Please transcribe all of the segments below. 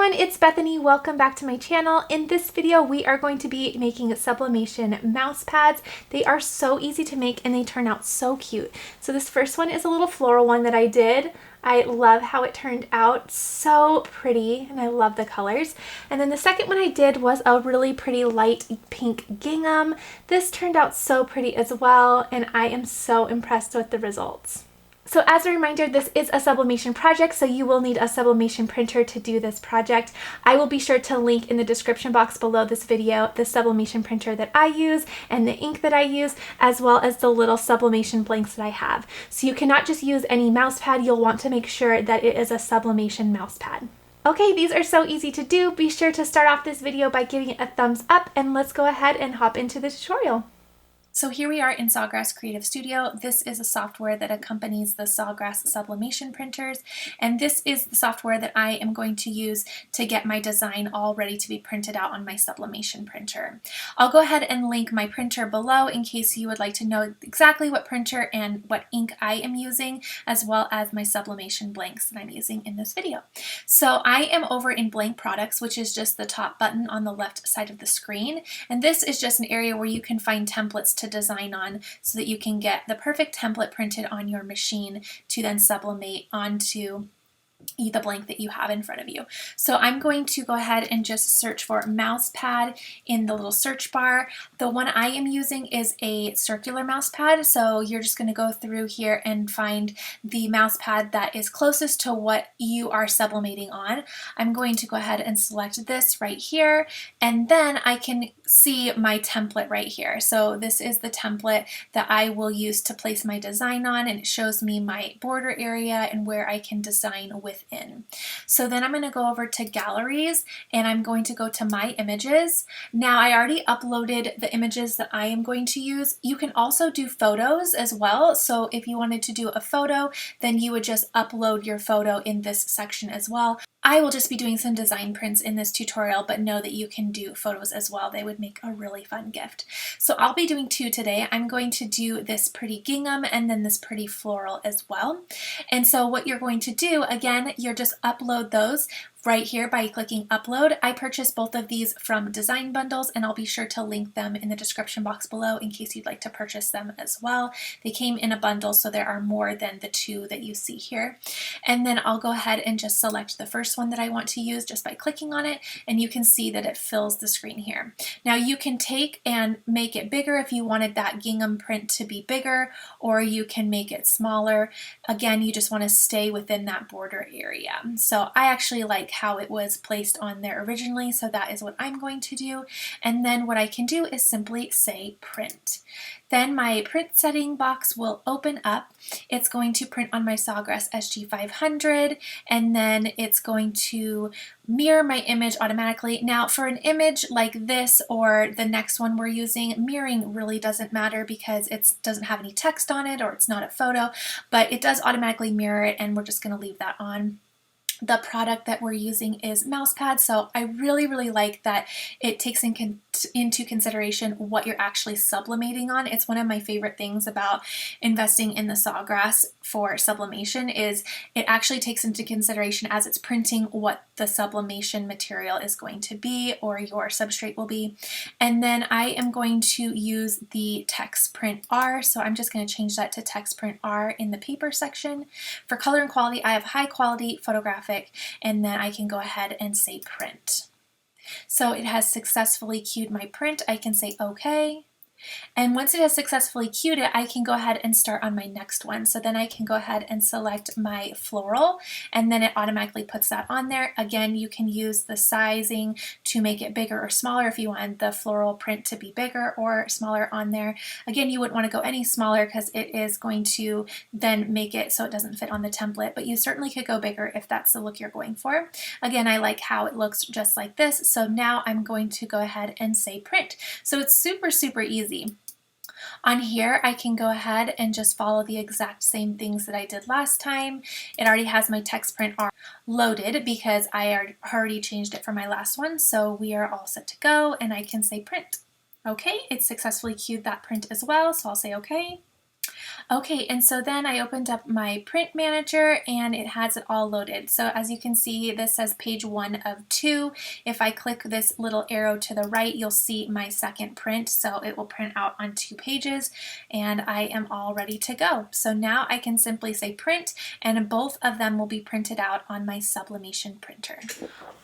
everyone, it's Bethany. Welcome back to my channel. In this video, we are going to be making Sublimation mouse pads. They are so easy to make and they turn out so cute. So this first one is a little floral one that I did. I love how it turned out, so pretty, and I love the colors. And then the second one I did was a really pretty light pink gingham. This turned out so pretty as well, and I am so impressed with the results. So as a reminder, this is a sublimation project, so you will need a sublimation printer to do this project. I will be sure to link in the description box below this video the sublimation printer that I use and the ink that I use, as well as the little sublimation blanks that I have. So you cannot just use any mouse pad, you'll want to make sure that it is a sublimation mouse pad. Okay, these are so easy to do. Be sure to start off this video by giving it a thumbs up, and let's go ahead and hop into the tutorial. So here we are in Sawgrass Creative Studio. This is a software that accompanies the Sawgrass sublimation printers, and this is the software that I am going to use to get my design all ready to be printed out on my sublimation printer. I'll go ahead and link my printer below in case you would like to know exactly what printer and what ink I am using, as well as my sublimation blanks that I'm using in this video. So I am over in Blank Products, which is just the top button on the left side of the screen, and this is just an area where you can find templates to design on so that you can get the perfect template printed on your machine to then sublimate onto the blank that you have in front of you. So I'm going to go ahead and just search for mouse pad in the little search bar. The one I am using is a circular mouse pad, so you're just going to go through here and find the mouse pad that is closest to what you are sublimating on. I'm going to go ahead and select this right here, and then I can see my template right here. So this is the template that I will use to place my design on, and it shows me my border area and where I can design within. So then I'm going to go over to galleries, and I'm going to go to my images. Now I already uploaded the images that I am going to use. You can also do photos as well. So if you wanted to do a photo, then you would just upload your photo in this section as well. I will just be doing some design prints in this tutorial, but know that you can do photos as well. They would make a really fun gift. So I'll be doing two today. I'm going to do this pretty gingham and then this pretty floral as well. And so what you're going to do, again, you're just upload those right here by clicking upload. I purchased both of these from design bundles, and I'll be sure to link them in the description box below in case you'd like to purchase them as well. They came in a bundle, so there are more than the two that you see here. And then I'll go ahead and just select the first one that I want to use just by clicking on it, and you can see that it fills the screen here. Now you can take and make it bigger if you wanted that gingham print to be bigger, or you can make it smaller. Again, you just want to stay within that border area. So I actually like how it was placed on there originally, so that is what I'm going to do. And then what I can do is simply say print. Then my print setting box will open up. It's going to print on my Sawgrass SG500, and then it's going to mirror my image automatically. Now for an image like this or the next one we're using, mirroring really doesn't matter because it doesn't have any text on it or it's not a photo, but it does automatically mirror it, and we're just going to leave that on. The product that we're using is mousepad, so I really like that it takes into consideration what you're actually sublimating on. It's one of my favorite things about investing in the Sawgrass for sublimation is it actually takes into consideration as it's printing what the sublimation material is going to be or your substrate will be. And then I am going to use the text print R, so I'm just going to change that to text print R in the paper section. For color and quality, I have high quality photographic, and then I can go ahead and say print. So it has successfully queued my print. I can say OK. And once it has successfully queued it, I can go ahead and start on my next one. So then I can go ahead and select my floral, and then it automatically puts that on there. Again, you can use the sizing to make it bigger or smaller if you want the floral print to be bigger or smaller on there. Again, you wouldn't want to go any smaller because it is going to then make it so it doesn't fit on the template, but you certainly could go bigger if that's the look you're going for. Again, I like how it looks just like this. So now I'm going to go ahead and say print. So it's super easy. On here, I can go ahead and just follow the exact same things that I did last time. It already has my text print R loaded because I already changed it for my last one, so we are all set to go, and I can say print. Okay, it successfully queued that print as well, so I'll say okay. Okay, and so then I opened up my print manager and it has it all loaded. So as you can see, this says page 1 of 2. If I click this little arrow to the right, you'll see my second print. So it will print out on 2 pages and I am all ready to go. So now I can simply say print and both of them will be printed out on my Sublimation printer.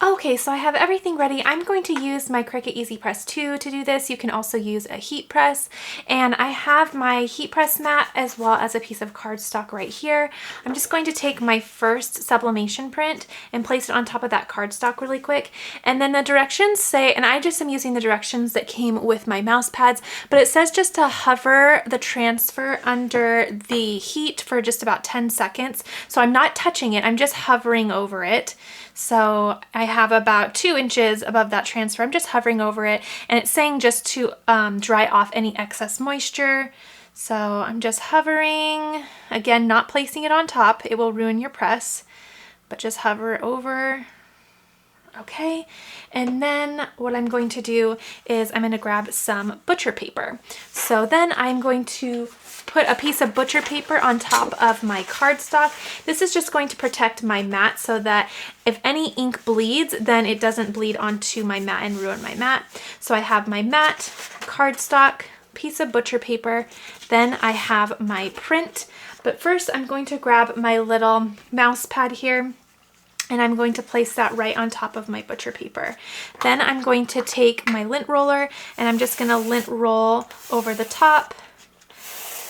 Okay, so I have everything ready. I'm going to use my Cricut EasyPress 2 to do this. You can also use a heat press, and I have my heat press mat as well as a piece of cardstock right here. I'm just going to take my first sublimation print and place it on top of that cardstock really quick, and then the directions say, and I just am using the directions that came with my mouse pads, but it says just to hover the transfer under the heat for just about 10 seconds. So I'm not touching it, I'm just hovering over it. So I have about 2 inches above that transfer. I'm just hovering over it, and it's saying just to dry off any excess moisture. So I'm just hovering, again, not placing it on top. It will ruin your press, but just hover over. Okay, and then what I'm going to do is I'm going to grab some butcher paper. So then I'm going to put a piece of butcher paper on top of my cardstock. This is just going to protect my mat so that if any ink bleeds, then it doesn't bleed onto my mat and ruin my mat. So I have my mat, cardstock, piece of butcher paper, then I have my print. But first I'm going to grab my little mouse pad here, and I'm going to place that right on top of my butcher paper. Then I'm going to take my lint roller and I'm just gonna lint roll over the top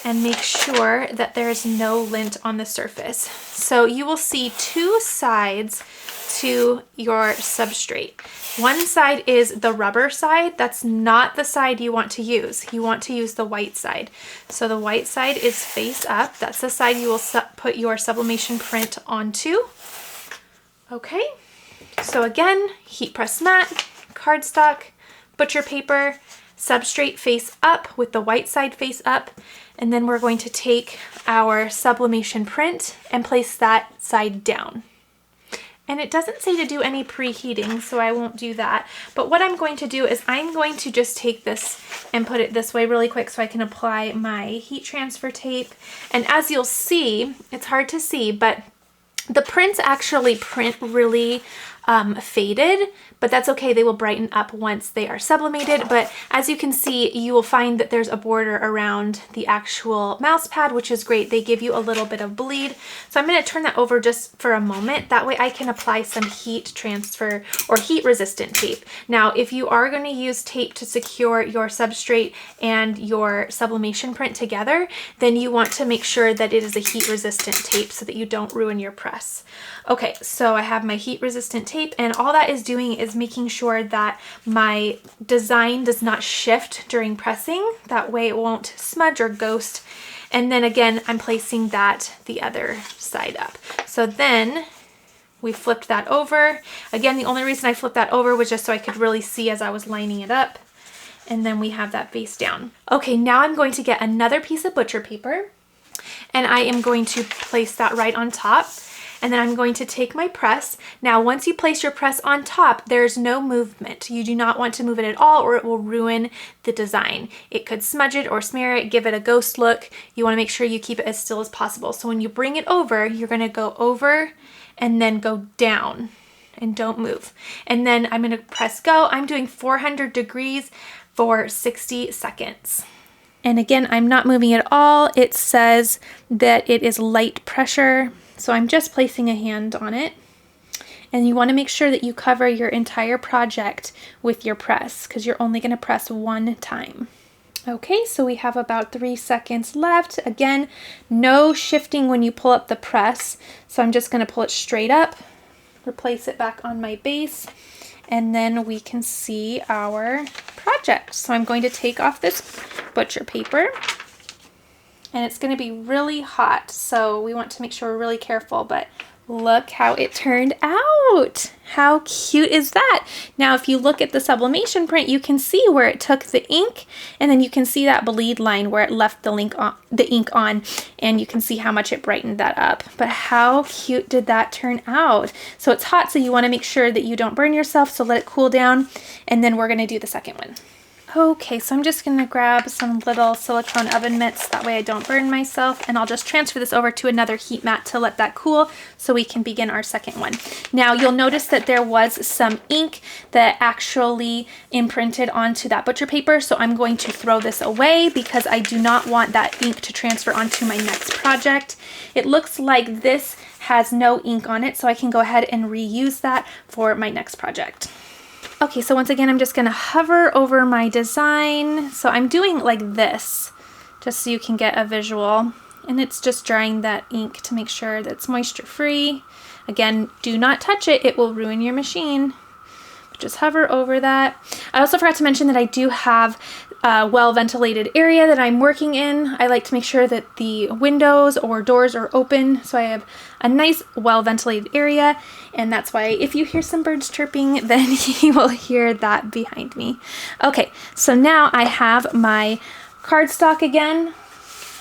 and make sure that there's no lint on the surface. So you will see 2 sides to your substrate. One side is the rubber side. That's not the side you want to use. You want to use the white side. So the white side is face up. That's the side you will put your sublimation print onto. Okay, so again, heat press mat, cardstock, butcher paper, substrate face up with the white side face up, and then we're going to take our sublimation print and place that side down. And it doesn't say to do any preheating, so I won't do that. But what I'm going to do is I'm going to just take this and put it this way really quick so I can apply my heat transfer tape. And as you'll see, it's hard to see, but the prints actually print really faded, but that's okay. They will brighten up once they are sublimated. But as you can see, you will find that there's a border around the actual mouse pad, which is great. They give you a little bit of bleed. So I'm going to turn that over just for a moment. That way I can apply some heat transfer or heat resistant tape. Now, if you are going to use tape to secure your substrate and your sublimation print together, then you want to make sure that it is a heat resistant tape so that you don't ruin your press. Okay, so I have my heat resistant tape, and all that is doing is making sure that my design does not shift during pressing. That way it won't smudge or ghost. And then again, I'm placing that the other side up. So then we flipped that over. Again, the only reason I flipped that over was just so I could really see as I was lining it up. And then we have that face down. Okay, now I'm going to get another piece of butcher paper, and I am going to place that right on top. And then I'm going to take my press. Now, once you place your press on top, there's no movement. You do not want to move it at all or it will ruin the design. It could smudge it or smear it, give it a ghost look. You want to make sure you keep it as still as possible. So when you bring it over, you're going to go over and then go down and don't move. And then I'm going to press go. I'm doing 400 degrees for 60 seconds. And again, I'm not moving at all. It says that it is light pressure. So I'm just placing a hand on it, and you want to make sure that you cover your entire project with your press because you're only going to press one time. Okay, so we have about 3 seconds left. Again, no shifting when you pull up the press. So I'm just going to pull it straight up, replace it back on my base, and then we can see our project. So I'm going to take off this butcher paper. And it's going to be really hot, so we want to make sure we're really careful, but look how it turned out. How cute is that? Now, if you look at the sublimation print, you can see where it took the ink, and then you can see that bleed line where it left the ink on, and you can see how much it brightened that up. But how cute did that turn out? So it's hot, so you want to make sure that you don't burn yourself, so let it cool down, and then we're going to do the second one. Okay, so I'm just gonna grab some little silicone oven mitts, that way I don't burn myself, and I'll just transfer this over to another heat mat to let that cool so we can begin our second one. Now you'll notice that there was some ink that actually imprinted onto that butcher paper, so I'm going to throw this away because I do not want that ink to transfer onto my next project. It looks like this has no ink on it, so I can go ahead and reuse that for my next project. Okay, so once again, I'm just gonna hover over my design. So I'm doing like this, just so you can get a visual. And it's just drying that ink to make sure that it's moisture free. Again, do not touch it, it will ruin your machine. Just hover over that. I also forgot to mention that I do have a well-ventilated area that I'm working in. I like to make sure that the windows or doors are open, so I have a nice well-ventilated area, and that's why if you hear some birds chirping, then you will hear that behind me. Okay, so now I have my cardstock again.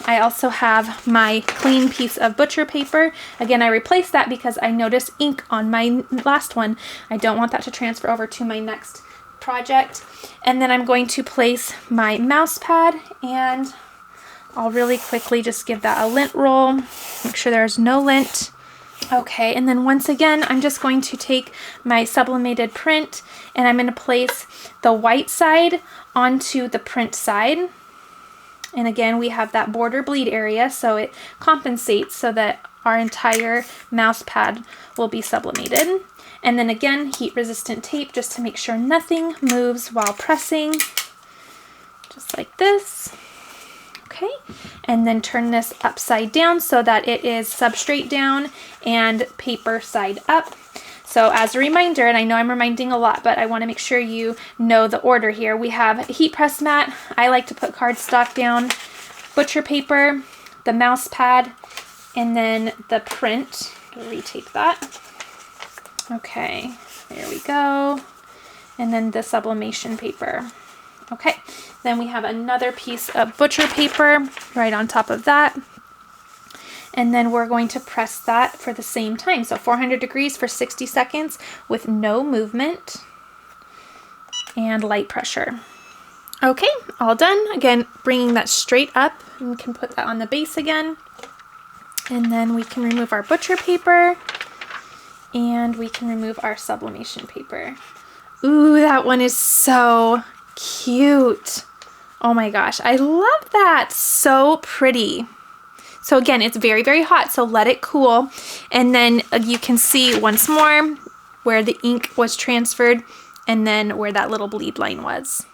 I also have my clean piece of butcher paper. Again, I replaced that because I noticed ink on my last one. I don't want that to transfer over to my next project. And then I'm going to place my mouse pad, and I'll really quickly just give that a lint roll. Make sure there's no lint. Okay, and then once again, I'm just going to take my sublimated print, and I'm going to place the white side onto the print side. And again, we have that border bleed area, so it compensates so that our entire mouse pad will be sublimated. And then again, heat resistant tape just to make sure nothing moves while pressing, just like this. Okay, and then turn this upside down so that it is substrate down and paper side up. So as a reminder, and I know I'm reminding a lot, but I want to make sure you know the order here. We have a heat press mat. I like to put cardstock down, butcher paper, the mouse pad, and then the print. I'll retape that. Okay, there we go. And then the sublimation paper. Okay, then we have another piece of butcher paper right on top of that. And then we're going to press that for the same time. So 400 degrees for 60 seconds with no movement and light pressure. Okay, all done. Again, bringing that straight up, and we can put that on the base again. And then we can remove our butcher paper, and we can remove our sublimation paper. Ooh, that one is so cute. Oh my gosh, I love that. So pretty. So again, it's very, very hot, so let it cool. And then you can see once more where the ink was transferred and then where that little bleed line was.